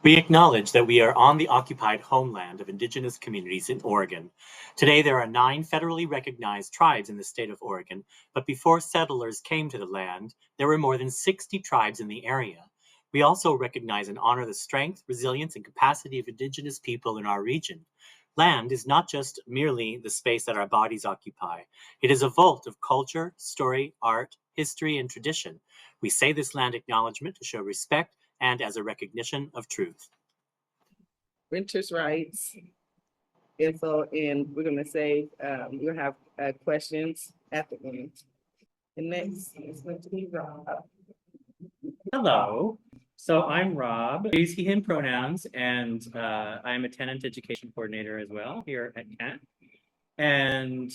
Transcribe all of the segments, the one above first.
We acknowledge that we are on the occupied homeland of Indigenous communities in Oregon. Today, there are 9 federally recognized tribes in the state of Oregon, but before settlers came to the land, there were more than 60 tribes in the area. We also recognize and honor the strength, resilience, and capacity of Indigenous people in our region. Land is not just merely the space that our bodies occupy. It is a vault of culture, story, art, history, and tradition. We say this land acknowledgement to show respect and as a recognition of truth. Renters' rights info, and we're going to say we'll have questions at the end. And next is going to be Rob. Hello. So I'm Rob. I use he, him pronouns, and I'm a tenant education coordinator as well here at CAT. And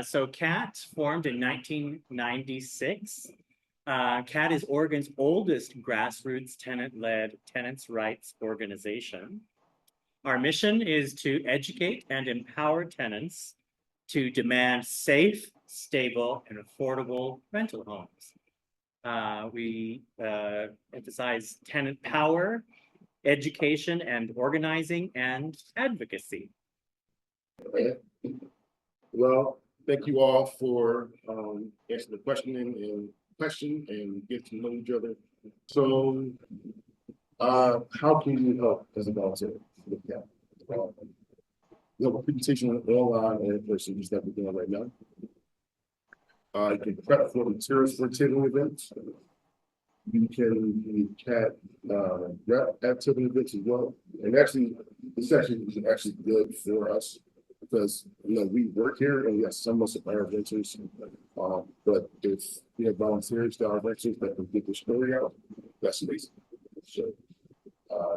so CAT formed in 1996. CAT is Oregon's oldest grassroots tenant-led tenants' rights organization. Our mission is to educate and empower tenants to demand safe, stable, and affordable rental homes. We emphasize tenant power, education, and organizing and advocacy. Well, thank you all for answering the question and get to know each other. So, how can you help as a volunteer with that? We have a presentation online and in person, just like we're doing right now. You can prep for materials for tabling events. You can do CAT rep at tabling events as well. And actually, this is actually good for us because we work here and we have some of our renters. But if we have volunteers that are renters that can get the story out, that's amazing. So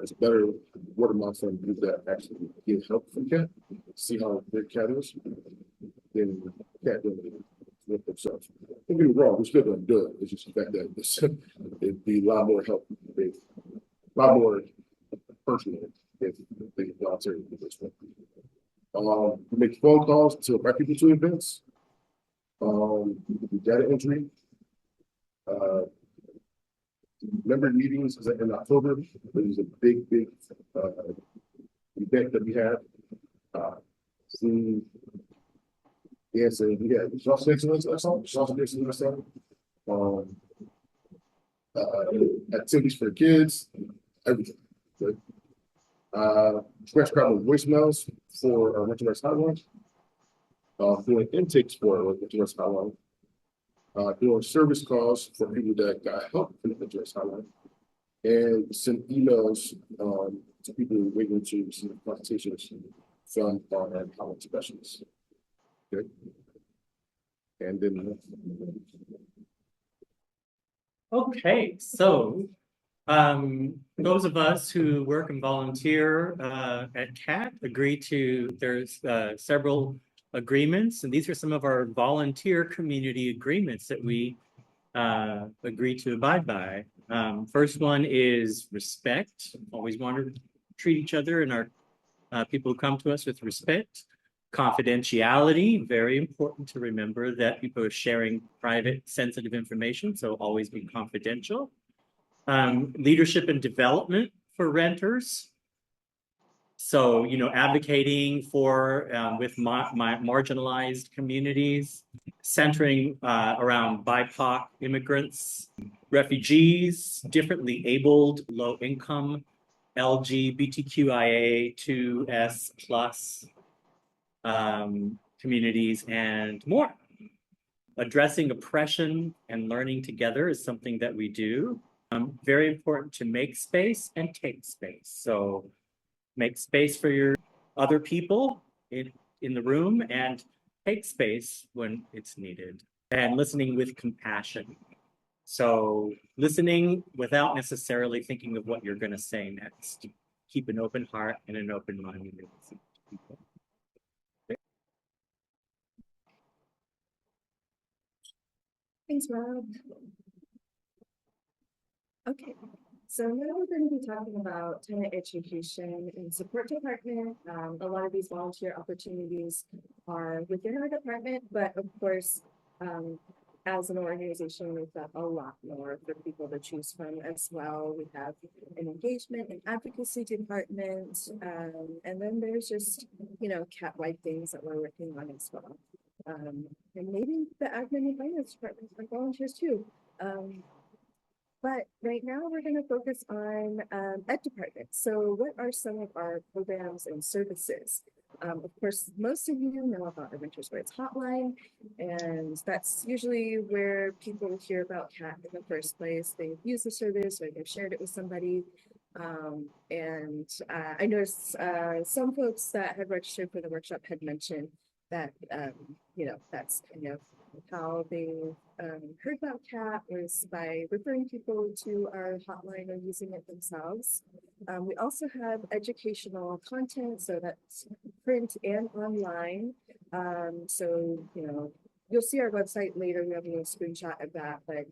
it's better word of mouth from people that actually get help from CAT, see how their CAT is, then CAT doing it themselves. Don't get me wrong, we're still going to do it. It's just the fact that it'd be a lot more help, a lot more personal if they volunteer with this one. We make phone calls to invite people to events. We do data entry. Member meetings is in October. There's a big event that we have. Sausage excellence or something. Activities for kids, everything. Good. Fresh crowd of voicemails for Rental Rights Hotline. Doing intakes for Rental Rights Hotline. Doing service calls for people that got help from the Rental Rights Hotline. And send emails to people waiting to receive consultations from our hotline specialists. Okay. And then okay, so those of us who work and volunteer at CAT agree to, there's several agreements, and these are some of our volunteer community agreements that we agree to abide by. First one is respect. Always want to treat each other and our people who come to us with respect. Confidentiality, very important to remember that people are sharing private, sensitive information, so always be confidential. Leadership and development for renters. So, advocating for with marginalized communities, centering around BIPOC immigrants, refugees, differently abled, low income, LGBTQIA2S plus communities, and more. Addressing oppression and learning together is something that we do. Very important to make space and take space. So make space for your other people in the room and take space when it's needed. And listening with compassion. So listening without necessarily thinking of what you're going to say next. Keep an open heart and an open mind. Thanks, Rob. Okay, so now we're going to be talking about tenant education and support department. A lot of these volunteer opportunities are within our department, but of course, as an organization, we've got a lot more for people to choose from as well. We have an engagement and advocacy department, and then there's just, you know, cat-wide things that we're working on as well. And maybe the admin and finance department are volunteers too. But right now we're going to focus on ed department. So what are some of our programs and services? Of course, most of you know about our Winters Rights Hotline, and that's usually where people hear about CAT in the first place. They've used the service or they've shared it with somebody. I noticed some folks that had registered for the workshop had mentioned that, you know, that's kind of how they heard about CAT was by referring people to our hotline or using it themselves. We also have educational content, so that's print and online. So, you know, you'll see our website later. We have a little screenshot of that, but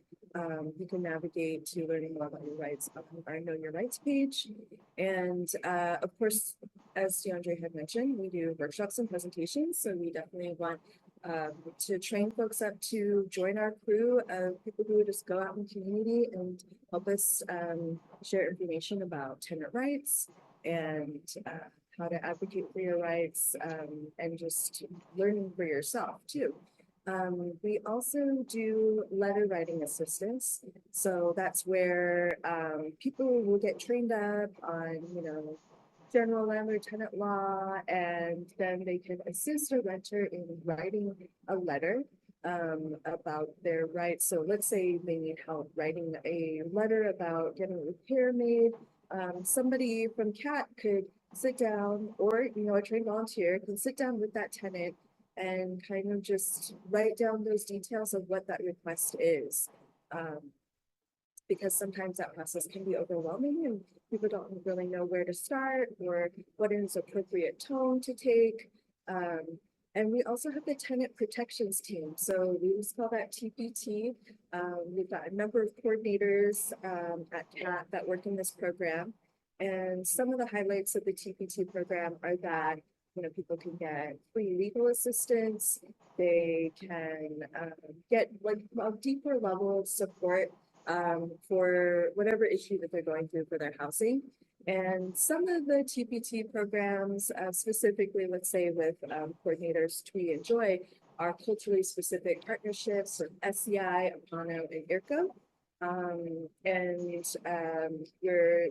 you can navigate to learning more about your rights on our Know Your Rights page. And of course, as DeAndre had mentioned, we do workshops and presentations. So we definitely want to train folks up to join our crew of people who would just go out in the community and help us share information about tenant rights and how to advocate for your rights and just learning for yourself too. We also do letter writing assistance. So that's where people will get trained up on, you know, general landlord tenant law, and then they can assist a renter in writing a letter about their rights. So let's say they need help writing a letter about getting a repair made. Somebody from CAT could sit down, or, you know, a trained volunteer can sit down with that tenant and kind of just write down those details of what that request is. Because sometimes that process can be overwhelming and people don't really know where to start or what is appropriate tone to take. And we also have the tenant protections team. So we just call that TPT. We've got a number of coordinators at CAT that work in this program. And some of the highlights of the TPT program are that, you know, people can get free legal assistance. They can get like a deeper level of support for whatever issue that they're going through for their housing. And some of the TPT programs, specifically, let's say with coordinators Twee and Joy, are culturally specific partnerships with SEI, Apano, and IRCO. We're,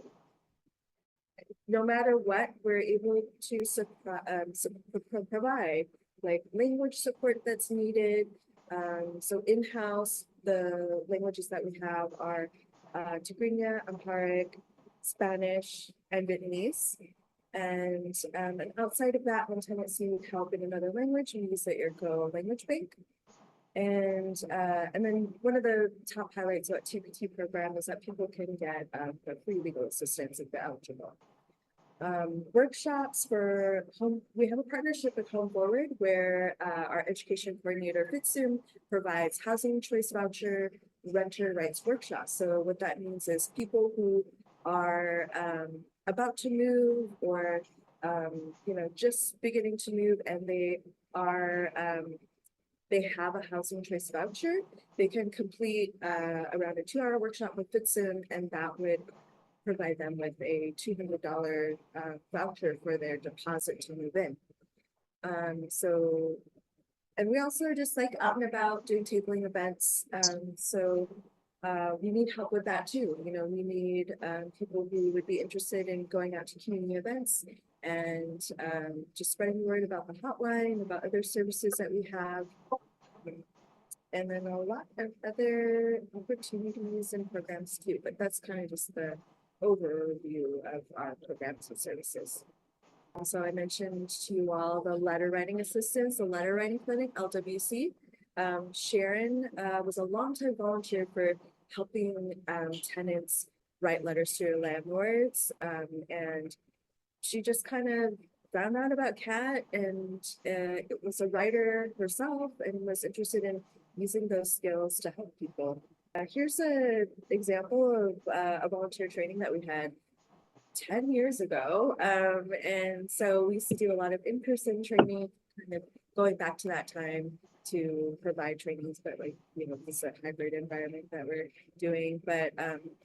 no matter what, we're able to provide like language support that's needed. So in-house, the languages that we have are Tigrinya, Amharic, Spanish, and Vietnamese. And outside of that, when tenants need help in another language, we use the IRCO language bank. And then one of the top highlights about TPT program is that people can get free legal assistance if they're eligible. Workshops for home, we have a partnership with Home Forward where our education coordinator Fitsum provides housing choice voucher renter rights workshops. So what that means is people who are about to move or you know, just beginning to move, and they are they have a housing choice voucher, they can complete around a 2-hour workshop with Fitsum, and that would provide them with a $200 voucher for their deposit to move in. And we also are just like out and about doing tabling events. We need help with that too. You know, we need people who would be interested in going out to community events and just spreading the word about the hotline, about other services that we have. And then a lot of other opportunities and programs too, but that's kind of just the overview of our programs and services. Also, I mentioned to you all the letter writing assistance, the letter writing clinic, LWC. Sharon was a longtime volunteer for helping tenants write letters to their landlords. And she just kind of found out about CAT and it was a writer herself and was interested in using those skills to help people. Here's an example of a volunteer training that we had 10 years ago. And so we used to do a lot of in-person training, kind of going back to that time. to provide trainings, but like, it's a hybrid environment that we're doing. But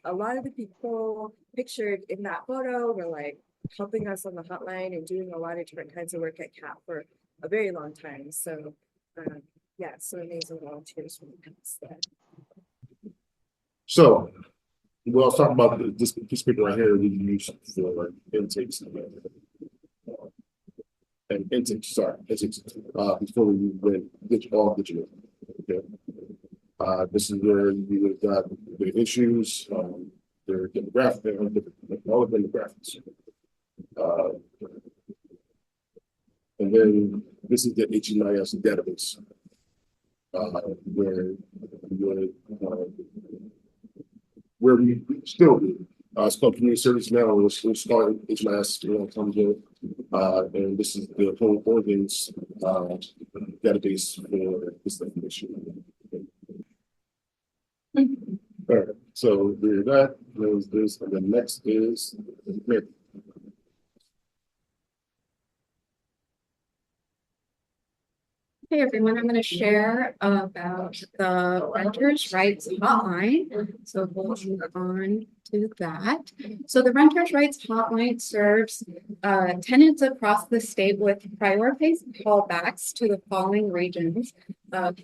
a lot of the people pictured in that photo were like helping us on the hotline and doing a lot of different kinds of work at CAP for a very long time. So yeah, some amazing volunteers from the past there. So, well, let's talk about this paper right here we use for intakes. And intakes, before we went digital. Okay. This is where you would got the issues, their demographic, all the demographics. And then this is the HMIS database, where we still do. It's called Community Service now. We're starting HMIS a long time ago. And this is the whole organs database for this information. All right, so there's that, there's this, and then next is Hey everyone, I'm going to share about the Renters' Rights Hotline. So we'll move on to that. So the Renters' Rights Hotline serves tenants across the state with prioritized callbacks to the following regions: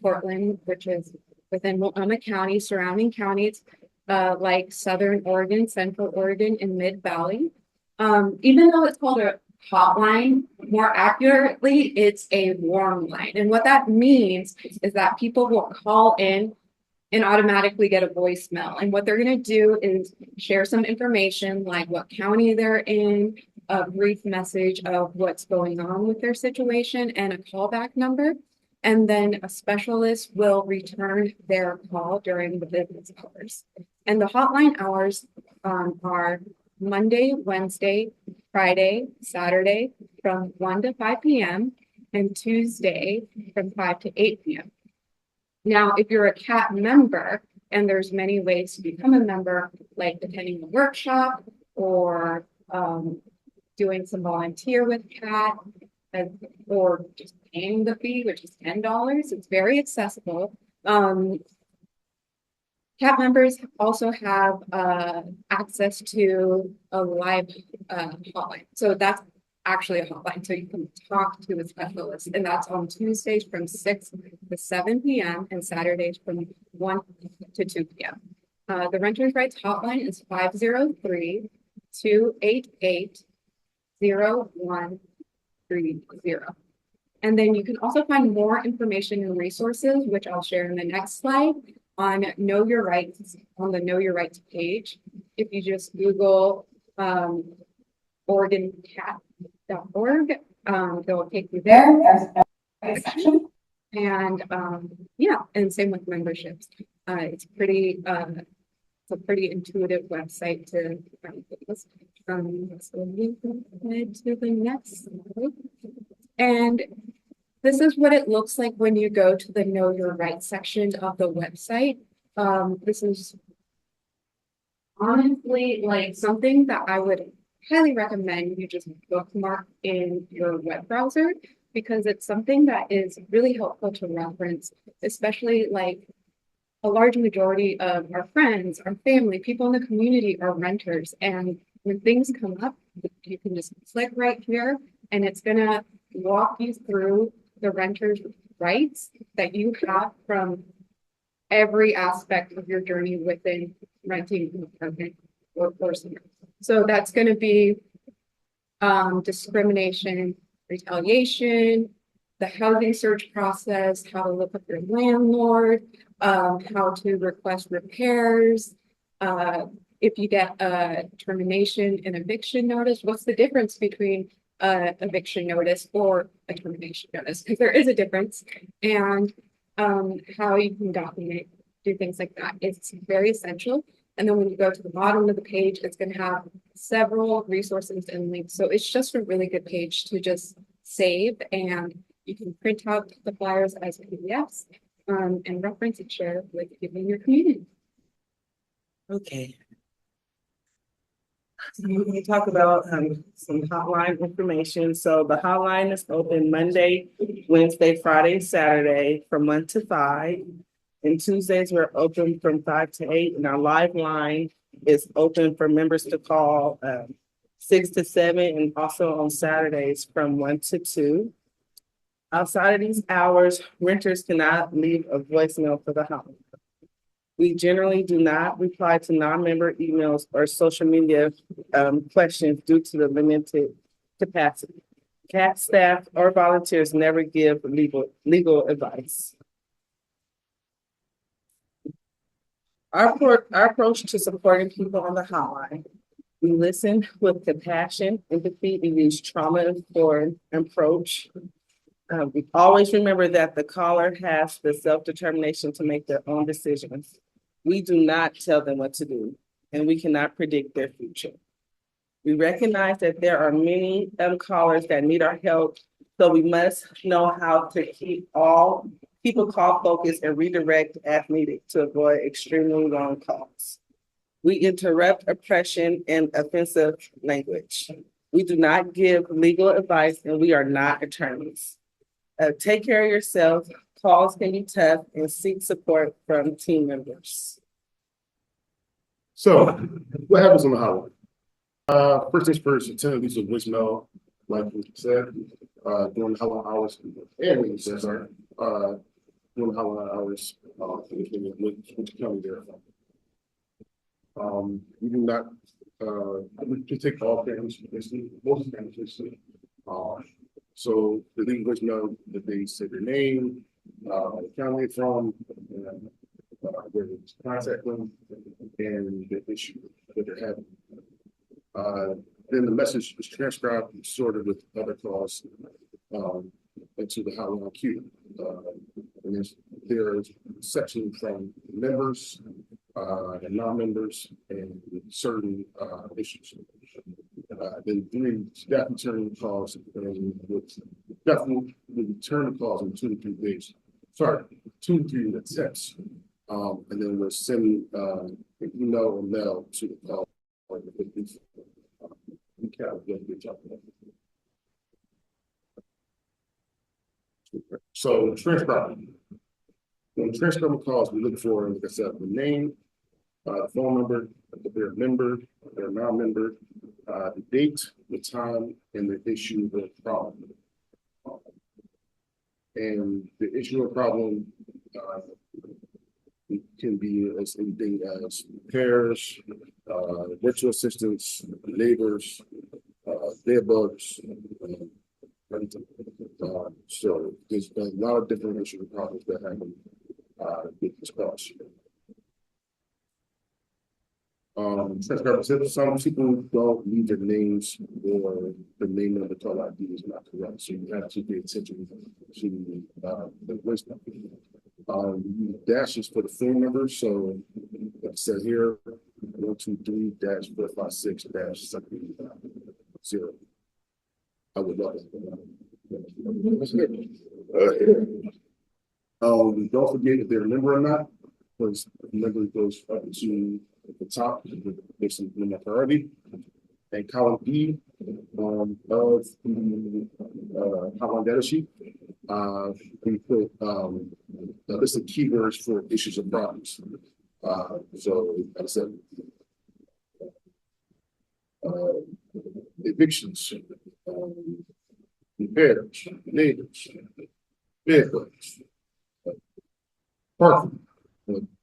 Portland, which is within Multnomah County, surrounding counties like Southern Oregon, Central Oregon, and Mid Valley. Even though it's called a hotline, more accurately, it's a warm line. And what that means is that people will call in and automatically get a voicemail. And what they're going to do is share some information like what county they're in, a brief message of what's going on with their situation, and a callback number. And then a specialist will return their call during the business hours. And the hotline hours are Monday, Wednesday, Friday, Saturday from 1 to 5 p.m. and Tuesday from 5 to 8 p.m. Now, if you're a CAT member, and there's many ways to become a member, like attending a workshop or doing some volunteer with CAT, or just paying the fee, which is $10. It's very accessible. CAT members also have access to a live hotline. So that's actually a hotline. So you can talk to a specialist, and that's on Tuesdays from 6 to 7 p.m. and Saturdays from 1 to 2 p.m. The Renters' Rights Hotline is 503-288-0130. And then you can also find more information and resources, which I'll share in the next slide, on Know Your Rights on the Know Your Rights page. If you just Google OregonCat.org, they'll take you there. There's a section. And yeah, and same with memberships. It's a pretty intuitive website to this. So we go ahead to the next slide. And this is what it looks like when you go to the Know Your Rights section of the website. This is honestly like something that I would highly recommend you just bookmark in your web browser, because it's something that is really helpful to reference, especially like a large majority of our friends, our family, people in the community are renters. And when things come up, you can just click right here and it's gonna walk you through the renters' rights that you have from every aspect of your journey within renting an apartment or something. So that's going to be discrimination, retaliation, the housing search process, how to look up your landlord, how to request repairs, if you get a termination and eviction notice, what's the difference between eviction notice or a termination notice, because there is a difference, and how you can document, do things like that. It's very essential. And then when you go to the bottom of the page, it's going to have several resources and links. So it's just a really good page to just save, and you can print out the flyers as PDFs and reference and share with people in your community. Okay. We talk about some hotline information. So the hotline is open Monday, Wednesday, Friday, Saturday from 1 to 5. And Tuesdays, we're open from 5 to 8. And our live line is open for members to call 6 to 7, and also on Saturdays from 1 to 2. Outside of these hours, renters cannot leave a voicemail for the hotline. We generally do not reply to non-member emails or social media questions due to the limited capacity. CAT staff or volunteers never give legal advice. Our approach to supporting people on the hotline: we listen with compassion, empathy, and use trauma-informed approach. We always remember that the caller has the self-determination to make their own decisions. We do not tell them what to do, and we cannot predict their future. We recognize that there are many callers that need our help, so we must know how to keep a call focused and redirect as needed to avoid extremely long calls. We interrupt oppression and offensive language. We do not give legal advice, and we are not attorneys. Take care of yourself. Calls can be tough, and seek support from team members. So what happens on the hotline? First things first, attend leaves a voicemail, like we said, during the hotline hours, and we said, sorry, during the hotline hours, which county they're from. We do not, we can take all families, basically, most families, basically. So the leave voicemail that they say their name, the county they're from, and where to contact them, and the issue that they're having. Then the message is transcribed and sorted with other calls into the hotline queue. And there's a section from members and non-members and certain issues. Then 3 staff return calls, and definitely return calls in 2 to 3 days. Sorry, 2 to 3 attempts. And then we'll send an email or mail to the call. So transcribing. When transcribing calls, we look for, like I said, the name, phone number, if they're a member, if they're a non-member, the date, the time, and the issue or problem. And the issue or problem it can be as anything as repairs, virtual assistants, neighbors, bed bugs. So there's a lot of different issues and problems that happen with this cross. Some people don't leave their names or the name of the call ID is not correct, so you have to pay attention to the voice number. Dashes for the phone number, so like I said here, 123-456-7 I would love it. Don't forget if they're a member or not, because the member goes up to the top, there's some priority. And column E of the hotline data sheet, we put a list of keywords for issues and problems. So like I said, evictions, repairs, neighbors, vehicles, parking,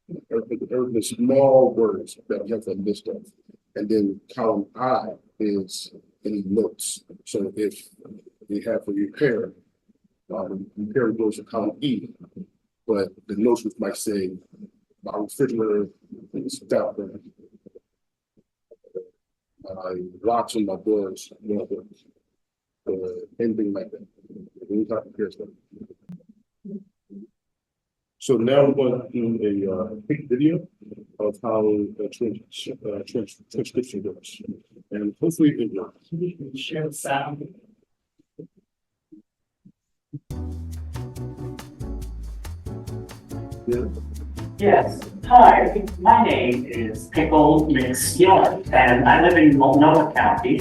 the small words that we have to list of. And then column I is any notes. So if we have a repair, repair goes to column E, but the notes might say my refrigerator is down. Locks on my doors, or anything like that. Any type of repair stuff. So now we're going to do a quick video of how transcription goes, and hopefully it works. Share the sound. Yeah. Yes, hi, my name is Pickle McSkillen, and I live in Multnomah County.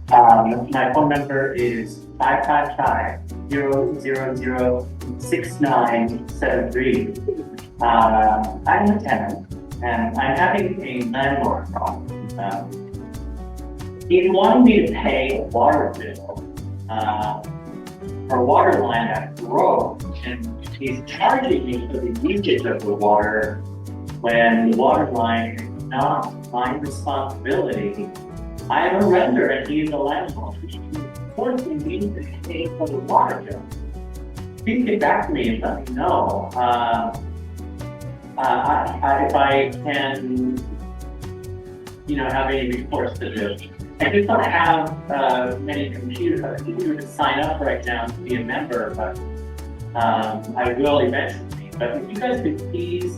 My phone number is 555-000-6973. I'm a tenant, and I'm having a landlord problem. He's wanting me to pay a water bill, for a water line at the road, and he's charging me for the usage of the water when the water line is not my responsibility. I am a renter and he's a landlord. He's forcing me to pay for the water bill. Please get back to me and let me know. If I can, have any recourse to this. I just don't have many computers to sign up right now to be a member, but I will eventually. But if you guys could please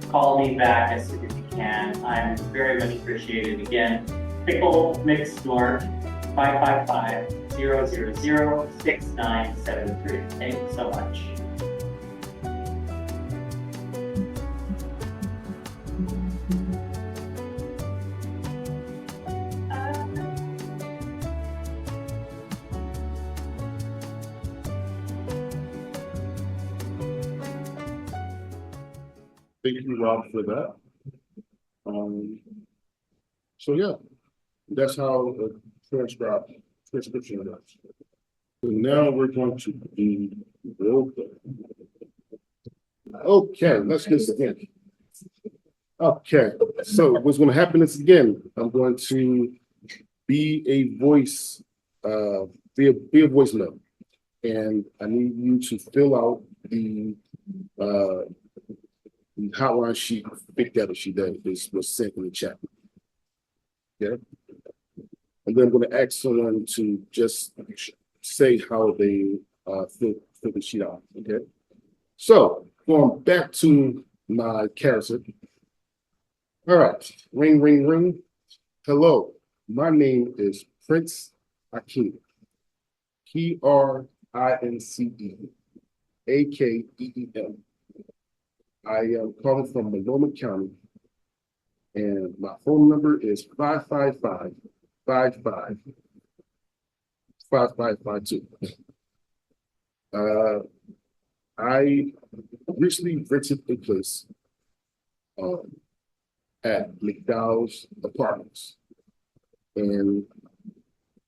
call me back as soon as you can, I'm very much appreciated. Again, Pickle Mix North 555-000-6973. Thank you so much. Thank you, Rob, for that. So yeah, that's how a transcription works. So now we're going to be real quick. Okay, let's get started. Okay, so what's going to happen is again, I'm going to be a voice, be a voice note, and I need you to fill out the hotline sheet, big data sheet that was sent in the chat. Yeah. And then I'm going to ask someone to just say how they fill the sheet out. Okay. So going back to my character. All right. Ring, ring, ring. Hello. My name is Prince Akeem. PRINCE AKEEM. I am calling from Multnomah County, and my phone number is 555-55-5552. I recently rented a place at McDowell's Apartments, and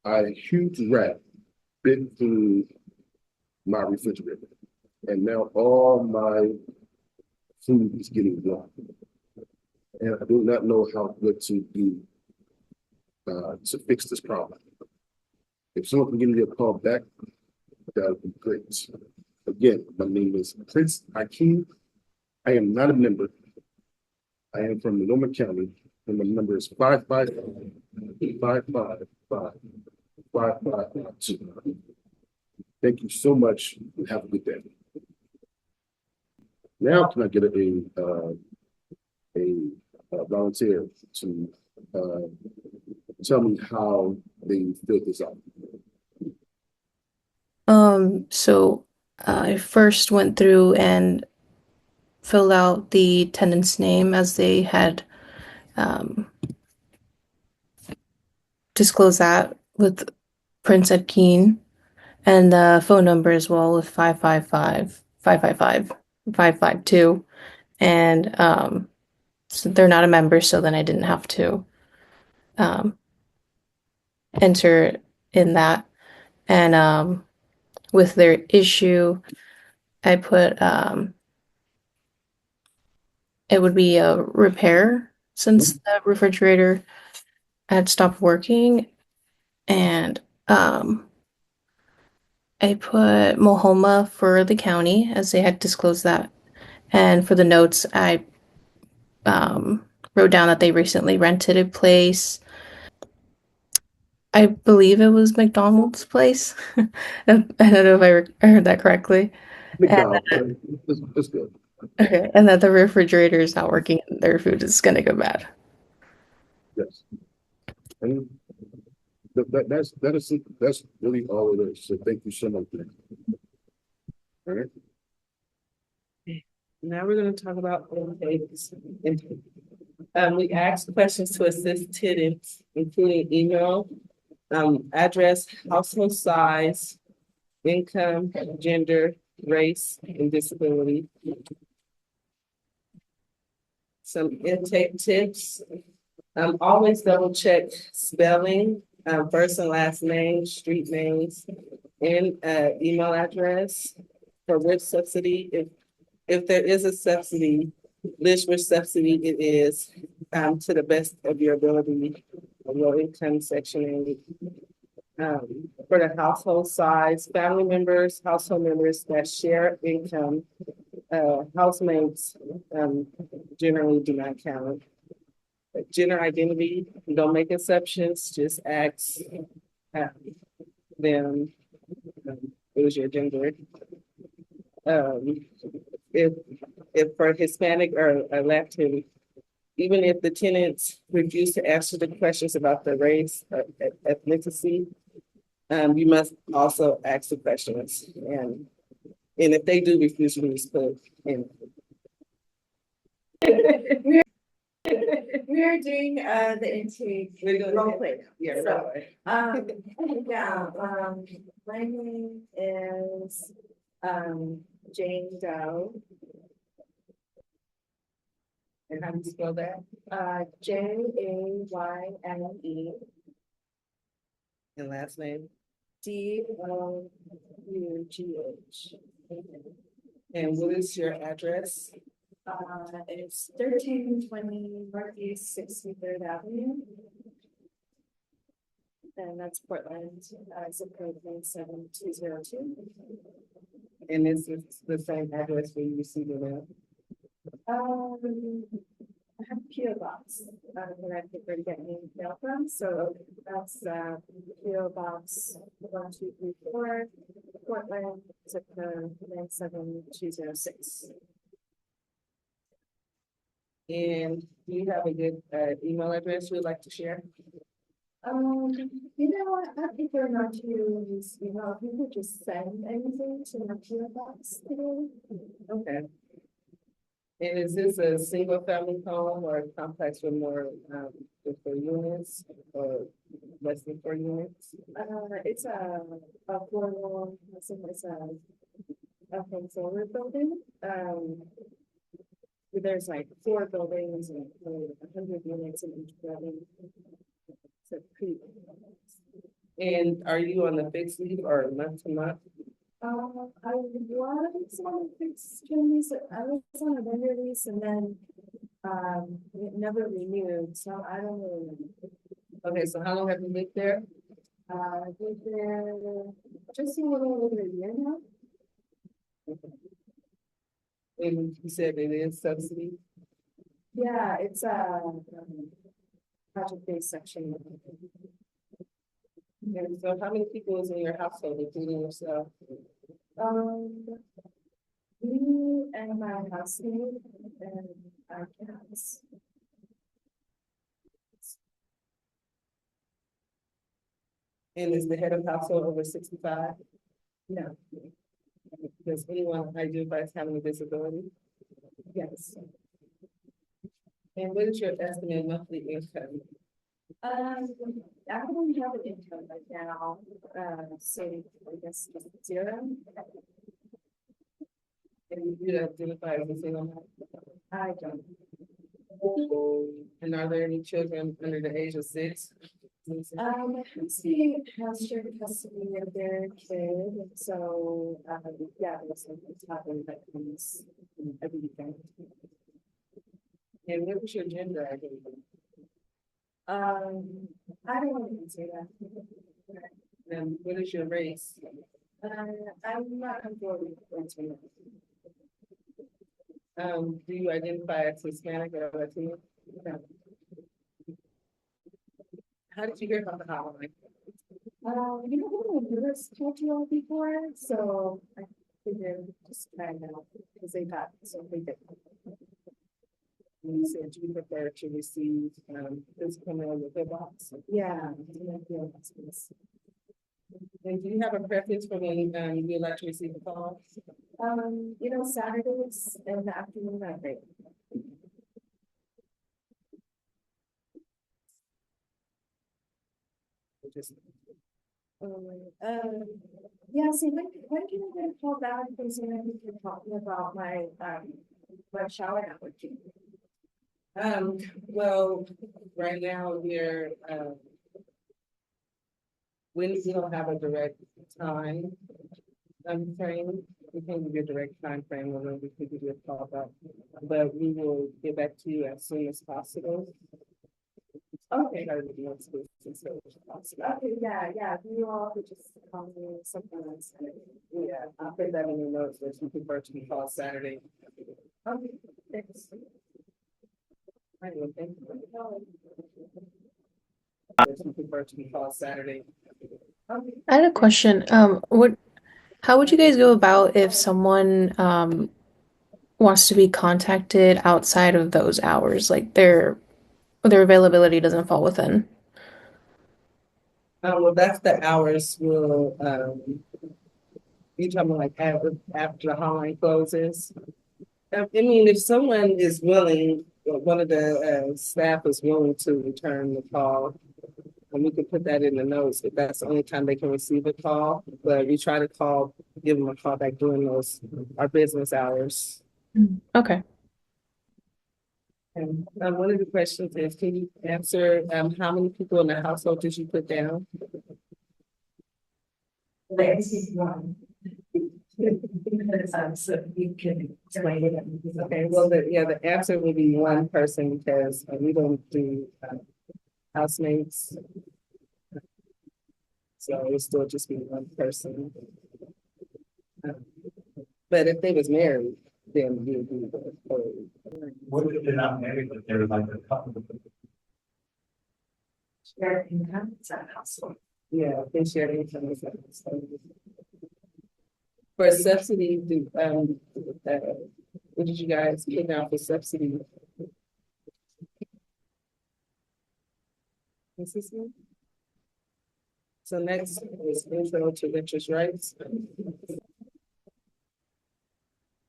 a huge rat bit through my refrigerator, and now all my food is getting warm, and I do not know what to do to fix this problem. If someone can give me a call back, that would be great. Again, my name is Prince Akeem. I am not a member. I am from Multnomah County, and my number is 555-55-5552. Thank you so much, and have a good day. Now, can I get a volunteer to tell me how they filled this out? So I first went through and filled out the tenant's name as they had disclosed that with Prince Akeem, and the phone number as well with 555-555-552. And so they're not a member, so then I didn't have to enter in that. And with their issue, I put it would be a repair since the refrigerator had stopped working. And I put Mohoma for the county as they had disclosed that. And for the notes, I wrote down that they recently rented a place. I believe it was McDonald's place. I don't know if I heard that correctly. McDonald's, that's good. Okay, and that the refrigerator is not working and their food is gonna go bad. Yes. And that's really all it is. So thank you so much. All right. Now we're gonna talk about intakes. We asked questions to assist tenants, including email, address, household size, income, gender, race, and disability. Some intake tips. Always double check spelling, first and last name, street names, and email address for which subsidy. If there is a subsidy, list which subsidy it is, to the best of your ability, low income section. For the household size, family members, household members that share income, housemates, generally do not count. Gender identity, don't make exceptions, just ask them, what is your gender? If for Hispanic or Latin, even if the tenants refuse to answer the questions about the race or ethnicity, you must also ask the questions. And if they do refuse, you just put in. We're doing the intake We're doing role it. play. Yeah, So, right. yeah, my name is Jane Doe, And how do you spell that? Jayne And last name? Dough. And what is your address? It's 1320 Northeast 63rd Avenue. And that's Portland, zip code 97202. And is it the same address where you received the mail? I have a PO box, that I prefer to get an email from, so that's, PO box 1234, Portland, zip code 97206. And do you have a good email address you'd like to share? You know what, I prefer not to use email, if you could just send anything to my PO box today. Okay. And is this a single family home or a complex with more with 4 units or less than 4 units? It's a affordable, it's a solar building, there's like 4 buildings and 100 units in each building. So pretty. And are you on the fixed lease or month to month? I was on a fixed term lease, I was on a vendor lease and then, it never renewed, so I don't really know. Okay, so how long have you lived there? I've been there just a little over a year now. And you said it is subsidy? Yeah, it's a project-based section. And so how many people is in your household, including yourself? Me and my housemate and our cats. And is the head of household over 65? No, Does anyone identify as having a disability? yes. And what is your estimated monthly income? I don't have an income right now, so I guess just 0. And you identify as a single mom? I don't. And are there any children under the age of 6? My husband has shared custody of their kid, so, yeah, there's something happening that comes every weekend. And what was your gender identity? I don't want to answer that. And what is your race? I'm not comfortable with answering that. Do you identify as Hispanic or Latino? No. How did you hear about the hotline? You know, I've never told you all before, so I figured just try it out because they got something different. And you said you prefer to receive physical mail with a box. Yeah. And do you have a preference for when you like to receive a call? Saturdays in the afternoon, are great. Yeah, see, when can I get a call back? Because you're talking about my shower allergy. Well, right now, when we don't have a direct time frame, we can't give you a direct time frame when we can give you a call back. But we will get back to you as soon as possible. Okay. Try to be as soon as possible. Okay, yeah, you all could just call me something else. Yeah, I'll put that in your notes, that you prefer to be called Saturday. Okay, thanks. Right, well, thank you. That you prefer to be called Saturday. I had a question. How would you guys go about if someone wants to be contacted outside of those hours, like their availability doesn't fall within? Well, that's the hours will, you talking about like after the hotline closes? I mean, if someone is willing, one of the staff is willing to return the call, and we can put that in the notes if that's the only time they can receive a call. But we try to give them a call back during our business hours. Okay. And one of the questions is, can you answer how many people in the household did you put down? One. So you can explain it. Okay, well, the answer would be one person because we don't do housemates. So it would still just be one person. But if they was married, then we would do the What if they're not married, but they're like a couple? Shared income, it's a household. yeah, they share income with them. For subsidy, what did you guys put down for subsidy? What's this one? So next is intro to renters' rights.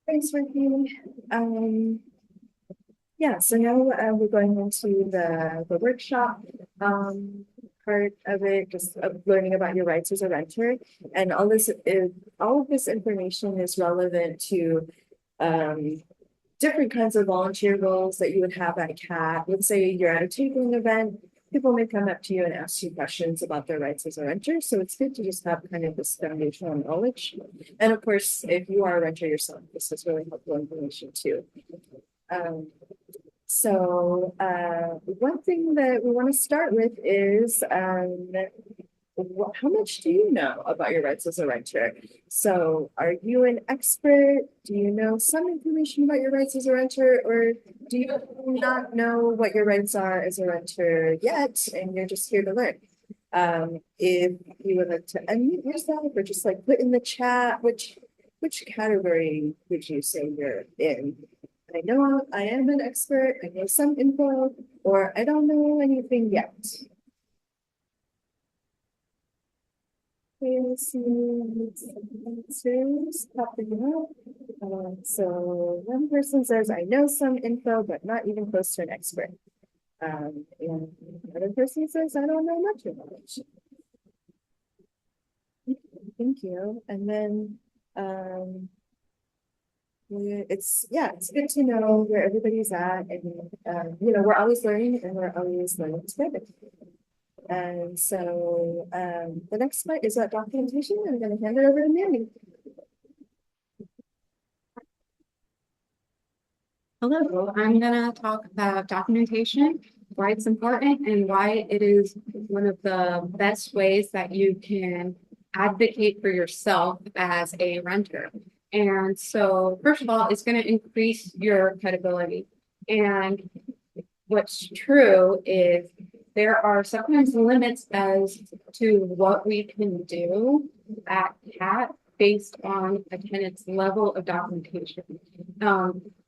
Thanks, Ricky. Yeah, so now we're going into the workshop part of it, just of learning about your rights as a renter. And all of this information is relevant to different kinds of volunteer roles that you would have at CAT. Let's say you're at a tabling event, people may come up to you and ask you questions about their rights as a renter. So it's good to just have kind of this foundational knowledge. And of course, if you are a renter yourself, this is really helpful information too. One thing that we want to start with is how much do you know about your rights as a renter? So are you an expert? Do you know some information about your rights as a renter, or do you not know what your rights are as a renter yet and you're just here to learn? If you would like to unmute yourself or just like put in the chat which category would you say you're in? I know I am an expert, I know some info, or I don't know anything yet. Okay, let's see, answers popping up. So one person says, I know some info, but not even close to an expert. And another person says, I don't know much about it. Thank you. And then, it's good to know where everybody's at, and we're always learning and we're always learning together. And so the next part is about documentation. I'm going to hand it over to Mandy. Hello, I'm gonna talk about documentation, why it's important and why it is one of the best ways that you can advocate for yourself as a renter. And so first of all, it's going to increase your credibility. And what's true is there are sometimes limits as to what we can do at CAT based on a tenant's level of documentation.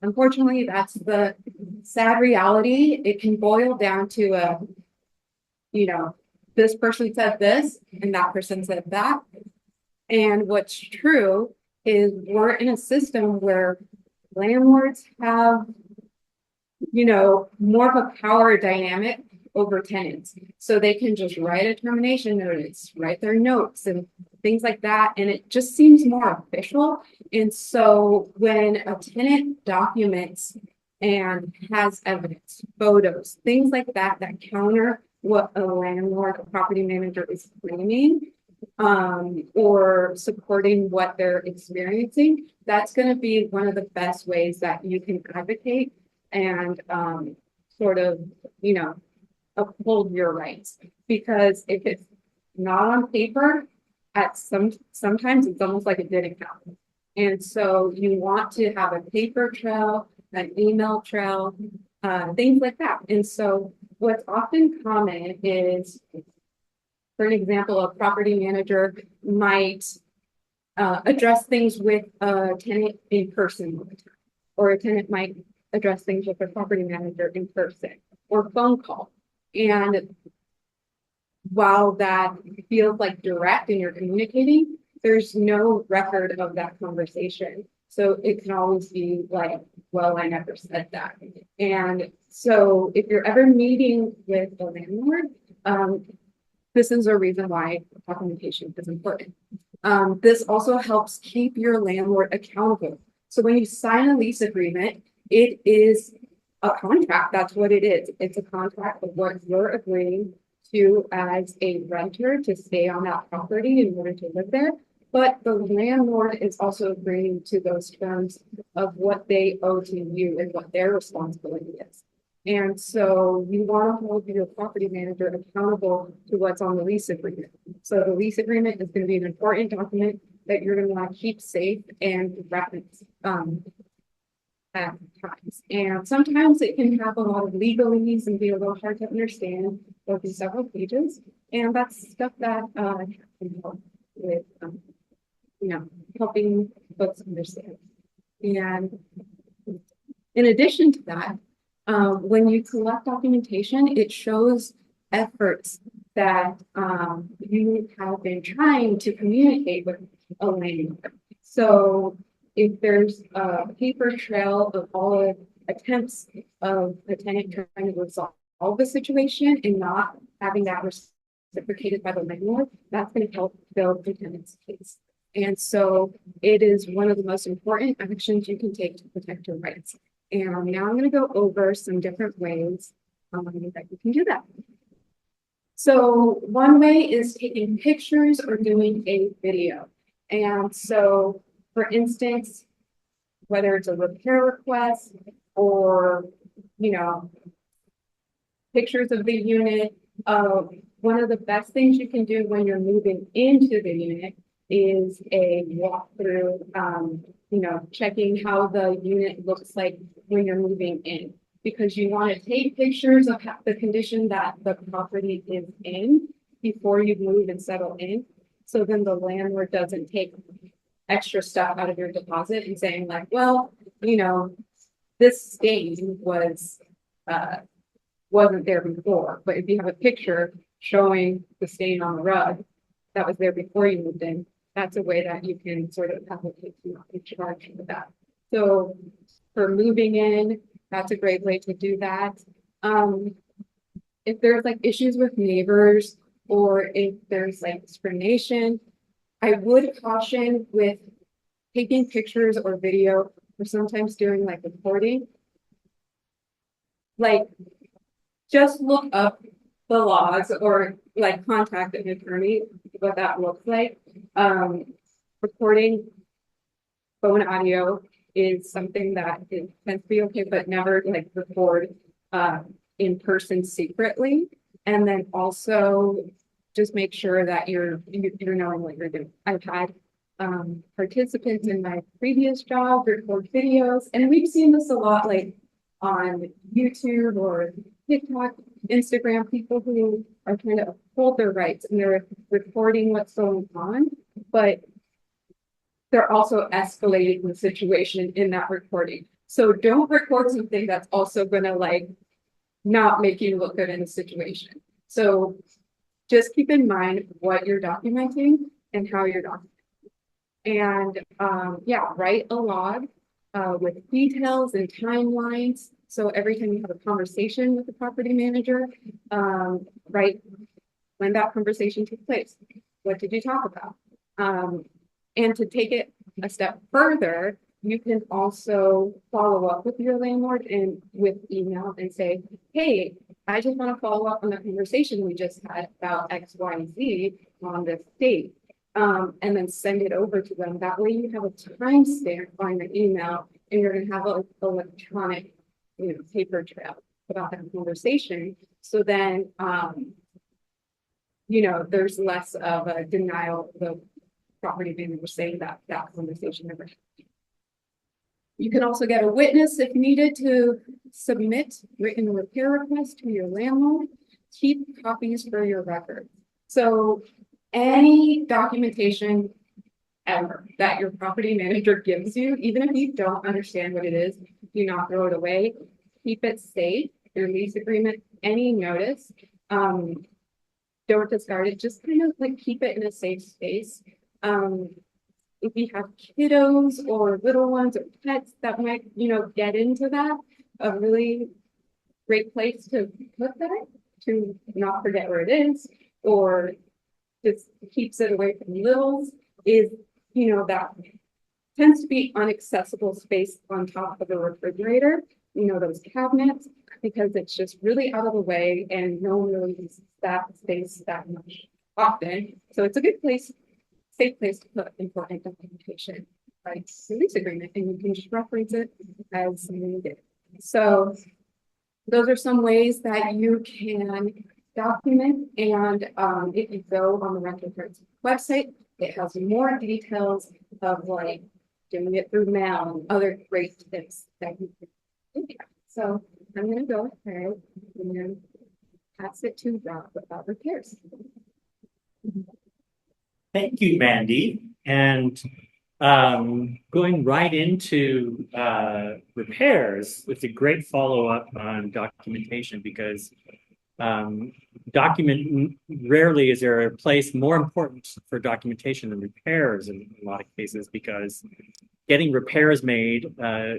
Unfortunately, that's the sad reality. It can boil down to this person said this and that person said that. And what's true is we're in a system where landlords have, more of a power dynamic over tenants. So they can just write a termination notice, write their notes and things like that. And it just seems more official. And so when a tenant documents and has evidence, photos, things like that, that counter what a landlord or property manager is claiming, or supporting what they're experiencing, that's going to be one of the best ways that you can advocate and sort of, uphold your rights. Because if it's not on paper, sometimes it's almost like it didn't happen. And so you want to have a paper trail, an email trail, things like that. And so what's often common is, for an example, a property manager might address things with a tenant in person, or a tenant might address things with a property manager in person or phone call. And while that feels like direct and you're communicating, there's no record of that conversation. So it can always be like, well, I never said that. And so if you're ever meeting with a landlord, this is a reason why documentation is important. This also helps keep your landlord accountable. So when you sign a lease agreement, it is a contract. That's what it is. It's a contract of what you're agreeing to as a renter to stay on that property in order to live there. But the landlord is also agreeing to those terms of what they owe to you and what their responsibility is. And so you want to hold your property manager accountable to what's on the lease agreement. So the lease agreement is going to be an important document that you're going to want to keep safe and reference at times. And sometimes it can have a lot of legalese and be a little hard to understand. There'll be several pages, and that's stuff that can help with helping folks understand. And in addition to that, when you collect documentation, it shows efforts that you have been trying to communicate with a landlord. So if there's a paper trail of all the attempts of the tenant trying to resolve the situation and not having that reciprocated by the landlord, that's going to help build the tenant's case. And so it is one of the most important actions you can take to protect your rights. And now I'm going to go over some different ways that you can do that. So one way is taking pictures or doing a video. And so, for instance, whether it's a repair request or, pictures of the unit, one of the best things you can do when you're moving into the unit is a walkthrough, checking how the unit looks like when you're moving in, because you want to take pictures of the condition that the property is in before you move and settle in. So then the landlord doesn't take extra stuff out of your deposit and saying like, well, this stain wasn't there before. But if you have a picture showing the stain on the rug that was there before you moved in, that's a way that you can sort of advocate to not be charged with that. So for moving in, that's a great way to do that. If there's like issues with neighbors or if there's like discrimination, I would caution with taking pictures or video or sometimes doing like recording. Like just look up the laws or like contact an attorney, what that looks like. Recording phone audio is something that it tends to be okay, but never like record in person secretly. And then also just make sure that you're knowing what you're doing. I've had participants in my previous job record videos, and we've seen this a lot like on YouTube or TikTok, Instagram, people who are trying to uphold their rights and they're recording what's going on, but they're also escalating the situation in that recording. So don't record something that's also gonna like not make you look good in the situation. So just keep in mind what you're documenting and how you're documenting. And yeah, write a log with details and timelines. So every time you have a conversation with the property manager, write when that conversation took place. What did you talk about? And to take it a step further, you can also follow up with your landlord and with email and say, hey, I just want to follow up on the conversation we just had about X, Y, and Z on this date. And then send it over to them. That way you have a timestamp on the email and you're gonna have an electronic, paper trail about that conversation. So then, there's less of a denial of the property manager saying that that conversation never happened. You can also get a witness if needed to submit written repair requests to your landlord. Keep copies for your record. So any documentation ever that your property manager gives you, even if you don't understand what it is, do not throw it away. Keep it safe. Your lease agreement, any notice, don't discard it. Just kind of like keep it in a safe space. If you have kiddos or little ones or pets that might, get into that, a really great place to put that, to not forget where it is, or just keeps it away from littles, is, that tends to be inaccessible space on top of the refrigerator, those cabinets, because it's just really out of the way and no one really uses that space that much often. So it's a good place, safe place to put important documentation, like the lease agreement, and you can just reference it as needed. So those are some ways that you can document. And if you go on the rental rights website, it has more details of like doing it through mail and other great tips that you can look at. So I'm going to go ahead and then pass it to Rob about repairs. Thank you, Mandy. And going right into repairs, it's a great follow-up on documentation because rarely is there a place more important for documentation than repairs in a lot of cases, because getting repairs made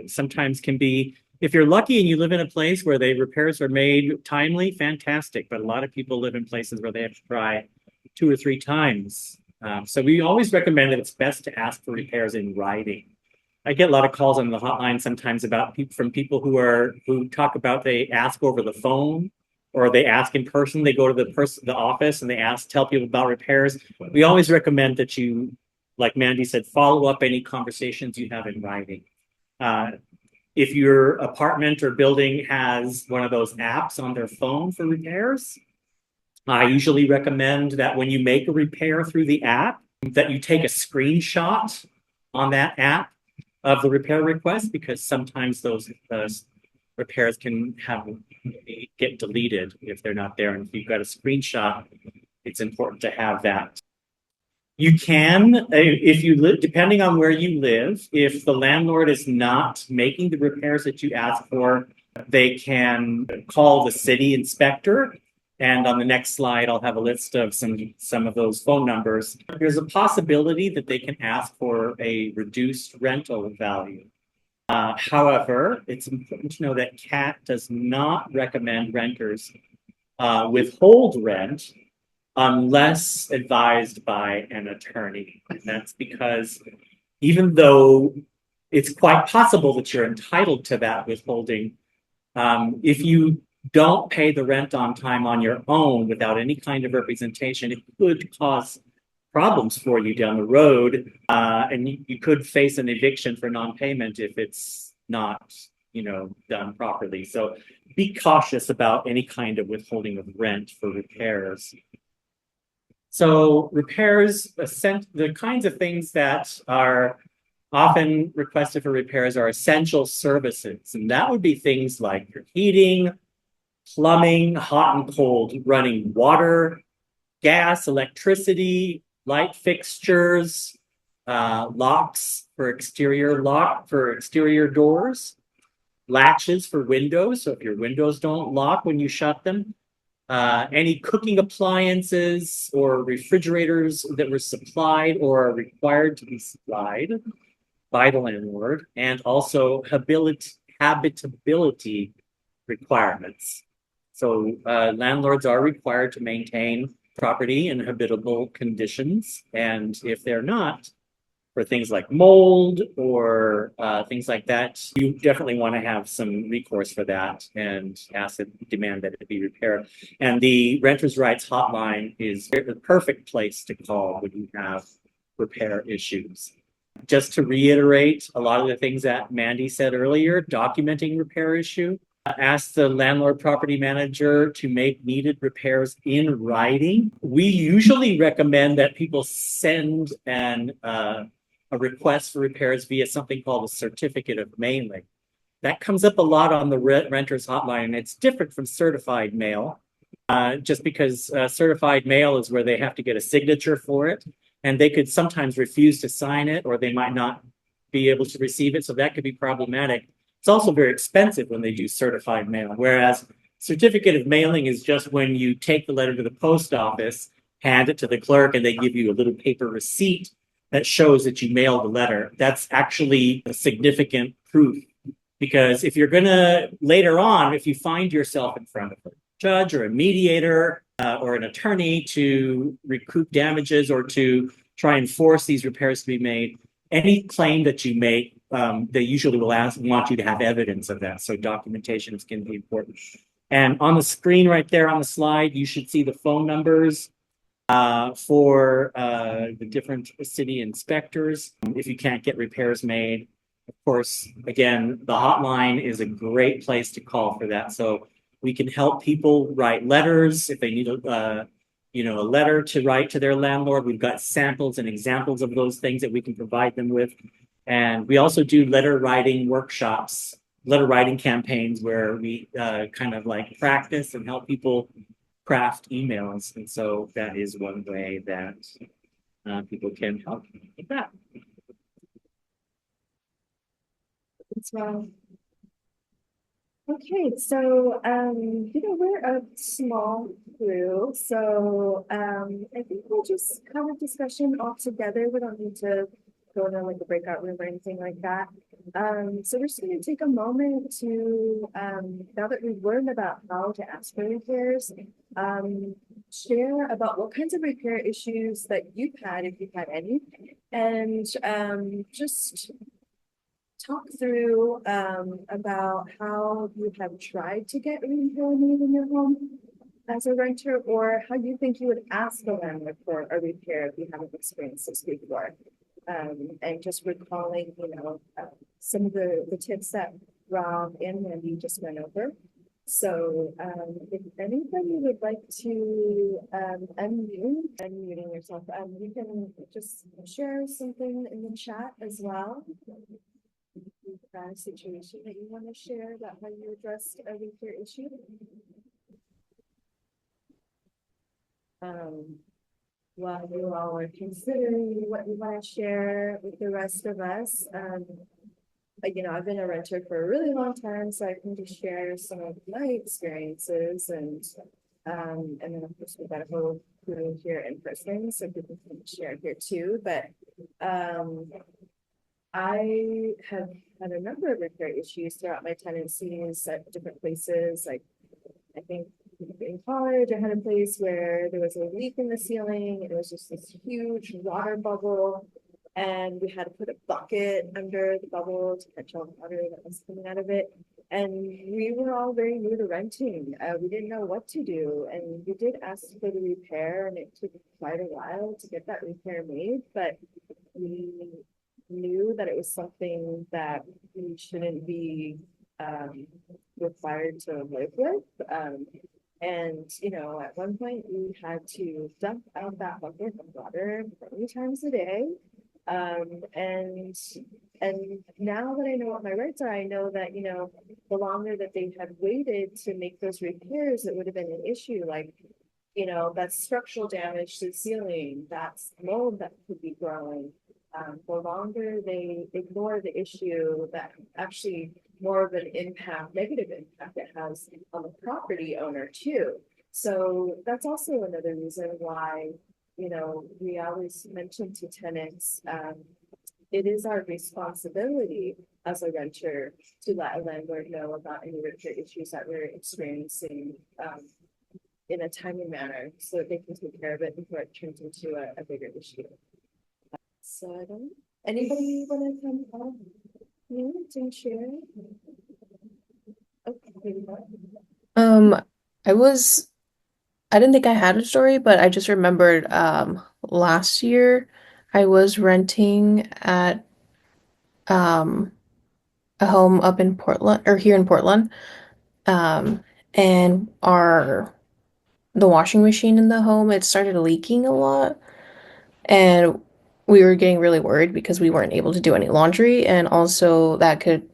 sometimes can be, if you're lucky and you live in a place where the repairs are made timely, fantastic. But a lot of people live in places where they have to try 2 or 3 times. So we always recommend that it's best to ask for repairs in writing. I get a lot of calls on the hotline sometimes from people who talk about they ask over the phone or they ask in person. They go to the office and they tell people about repairs. We always recommend that you, like Mandy said, follow up any conversations you have in writing. If your apartment or building has one of those apps on their phone for repairs, I usually recommend that when you make a repair through the app, that you take a screenshot on that app of the repair request, because sometimes those repairs can get deleted if they're not there. And if you've got a screenshot, it's important to have that. You can, if you live, depending on where you live, if the landlord is not making the repairs that you ask for, they can call the city inspector. And on the next slide, I'll have a list of some of those phone numbers. There's a possibility that they can ask for a reduced rental value. However, it's important to know that CAT does not recommend renters withhold rent unless advised by an attorney. And that's because even though it's quite possible that you're entitled to that withholding, if you don't pay the rent on time on your own without any kind of representation, it could cause problems for you down the road. And you could face an eviction for non-payment if it's not, done properly. So be cautious about any kind of withholding of rent for repairs. So repairs, the kinds of things that are often requested for repairs are essential services. And that would be things like your heating, plumbing, hot and cold running water, gas, electricity, light fixtures, locks for exterior doors, latches for windows. So if your windows don't lock when you shut them, Any cooking appliances or refrigerators that were supplied or are required to be supplied by the landlord, and also habitability requirements. So landlords are required to maintain property in habitable conditions, and if they're not, for things like mold or things like that, you definitely want to have some recourse for that and demand that it be repaired. And the renters' rights hotline is the perfect place to call when you have repair issues. Just to reiterate a lot of the things that Mandy said earlier, documenting repair issue. Ask the landlord property manager to make needed repairs in writing. We usually recommend that people send a request for repairs via something called a certificate of mailing. That comes up a lot on the renters hotline, and it's different from certified mail, just because certified mail is where they have to get a signature for it, and they could sometimes refuse to sign it, or they might not be able to receive it, so that could be problematic. It's also very expensive when they do certified mail, whereas certificate of mailing is just when you take the letter to the post office, hand it to the clerk, and they give you a little paper receipt that shows that you mailed the letter. That's actually a significant proof, because if you're gonna later on, if you find yourself in front of a judge or a mediator or an attorney to recoup damages or to try and force these repairs to be made, any claim that you make, they usually will want you to have evidence of that. So documentation is going to be important. And on the screen right there on the slide, you should see the phone numbers for the different city inspectors if you can't get repairs made. Of course, again, the hotline is a great place to call for that. So we can help people write letters if they need a letter to write to their landlord. We've got samples and examples of those things that we can provide them with. And we also do letter writing workshops, letter writing campaigns where we kind of like practice and help people craft emails. And so that is one way that people can help with that. So, okay, so we're a small crew, so I think we'll just have a discussion all together. We don't need to go into like a breakout room or anything like that. So we're just going to take a moment to now that we've learned about how to ask for repairs, share about what kinds of repair issues that you've had, if you've had any, and just talk through about how you have tried to get repair made in your home as a renter, or how you think you would ask the landlord for a repair if you haven't experienced this before. And just recalling, some of the tips that Rob and Mandy just went over. So if anybody would like to unmuting yourself, you can just share something in the chat as well. A situation that you want to share about how you addressed a repair issue. While you all are considering what you want to share with the rest of us, I've been a renter for a really long time, so I can just share some of my experiences, and then of course we've got a whole crew here in person, so people can share here too. But I have had a number of repair issues throughout my tenancies at different places. Like, I think in college, I had a place where there was a leak in the ceiling, and it was just this huge water bubble, and we had to put a bucket under the bubble to catch all the water that was coming out of it. And we were all very new to renting. We didn't know what to do, and we did ask for the repair, and it took quite a while to get that repair made, but we knew that it was something that we shouldn't be required to live with. And at one point we had to dump out that bucket of water many times a day. And now that I know what my rights are, I know that, the longer that they had waited to make those repairs, it would have been an issue. Like, that's structural damage to the ceiling, that's mold that could be growing. The longer they ignore the issue, that actually more of an negative impact it has on the property owner too. So that's also another reason why, we always mention to tenants, it is our responsibility as a renter to let a landlord know about any renter issues that we're experiencing, in a timely manner so that they can take care of it before it turns into a bigger issue. So I don't, anybody want to come up and share? Okay. Um, I didn't think I had a story, but I just remembered last year I was renting at um a home up in Portland or here in Portland. Um, and the washing machine in the home, it started leaking a lot. And we were getting really worried because we weren't able to do any laundry, and also that could